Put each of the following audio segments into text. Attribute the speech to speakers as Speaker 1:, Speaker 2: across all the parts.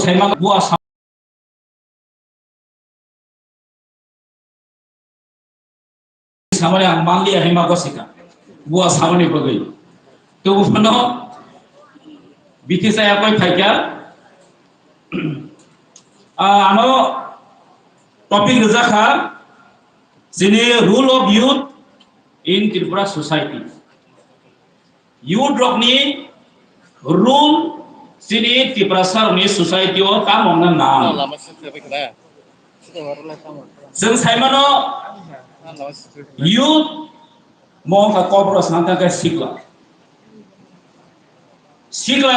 Speaker 1: साइमा बुआ सामने आं मानलिया हेमा गसिका बुआ सामने बगै तो उफनो बिथिसा या कोई फाइका आनो टॉपिक रजाखा जिने rule of youth in Tripura society youth रॉकनी रूल जिने त्रिपुरा सारनि सोसाइटी ओ काम होना ना जों साइमानो youth mau ka kobros nangka ka sikla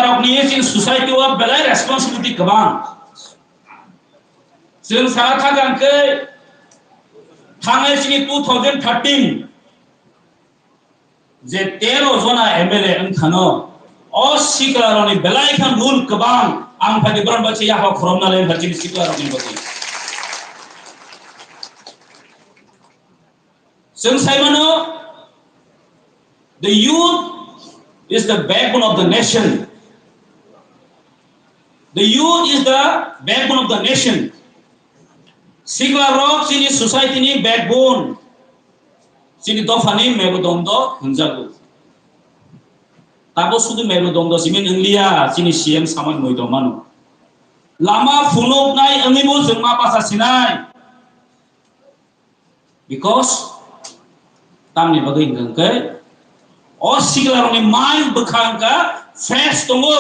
Speaker 1: rokni sin society wa belai responsibility kabang जों सारा थागांके थांनाय सिनि 2013 जे 13 जना एमएलए ओंखानो अ sikla रनि belai खान रुल kabang आं फादि ब्रन बाचे या हा खरमना ले भर्जिन sikla रनि बति जों साइमानो the youth is the backbone of the nation. The youth is the backbone of the nation. Sikla rock sini society ni backbone. Sini dofani merudondo hunjago. Tabo sudu merudondo simin India sini CM saman moidomano. Lama funok nai angibo jengma pasa sinai. Because tamni bagai ngangkai और सिकलारोनी mind बखांगा face तंगो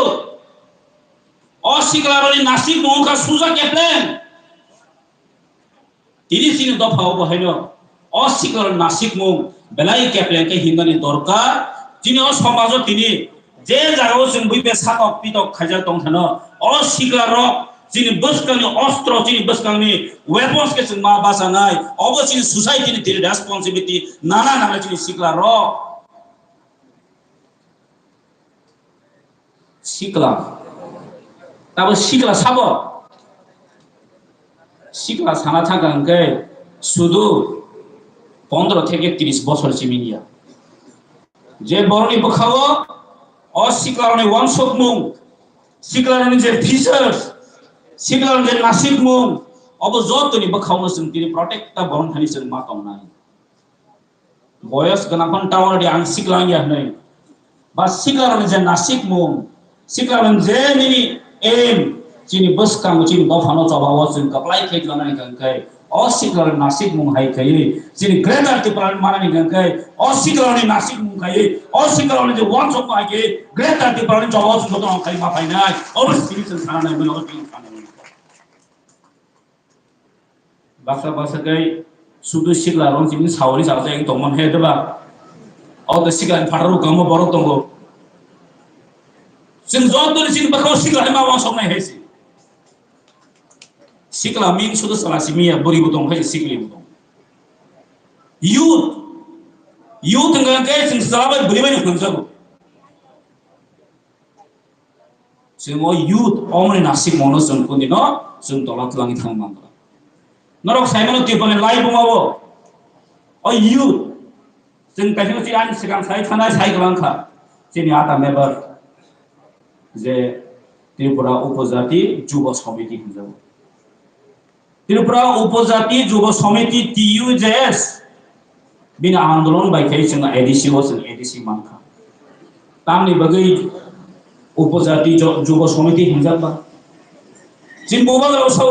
Speaker 1: और सिकलारोनी नासिक मों का सुजा captain तिनी सिने दफाओ बहाइनो और सिकलारोनी नासिक मों बेलाई captain के हिंदनी दरकार तिनी और समाजो तिनी जे जागाओ जों बैबे सातक पितक खाजा दं थानो और सिकलारो जिनि बसकांनि अस्त्र जिनि बसकांनि वेपन्स के जों मा बासानाय अबो जिनि सोसाइटिनि तिनि रेसपॉन्सिबिलिटी नाना नाना जिनि सिकलारो sikla tabo sikla sabo sikla sana থাকাঙ্কে শুধু 15 থেকে 30 বছর সিমিনিয়া যে বরনি বখাও অ siklaroni ওয়ানশক মুং siklaroni যে ফিচার্স siklaroni যে নাসিক মুং অব যতনি বখাওনো जों তিনি প্রটেক্টটা বরন থানি जों मा তংনাই বয়স গনাখন টাওয়ারডি আং siklangia হनै বা siklaroni যে Nashik মুং siklaroni je nini aim chini buskang chini dofano chabawa जों kaplai khejlanani gangkai o siklaroni nasik mung hai kai chini greater tipran manani gangkai o siklaroni nasik mung kai o siklaroni je one chok hai kai greater tipran chabawa जों dong kai ma painai o sini जों sanai meno o ting sanai basa basa kai sudu siklaroni chini sawari jata eng tongmon hedeba o the siklaroni pharu gamo borok tongo जों जतनि सिन बखाव सिकला मा वासंनाय हेसि सिकला मिन सुदु सलासिमिया बोरिबो दं है सिकलिबो दं youth ngangke जों सलाबाय बोरिबाय नखंजाबो जों youth अमनि Nashik मनो जों कुनिनो जों दलात लांनि थांमांगला नरक साइमनो तिपने लाइव मावो अ youth जों काइनो सिगां सिगां साइ थानाय साइगलांखा जोंनि आटा मेम्बार जे त्रिपुरा उपजाति जुब समिति हिंजाव त्रिपुरा उपजाति जुब समिति TUJS बिना आंदोलन बायखाय जों एडीसी हो जों एडीसी मानखा तामनि बगै उपजाति जुब समिति हिंजाव बा जिन बोबा गावसो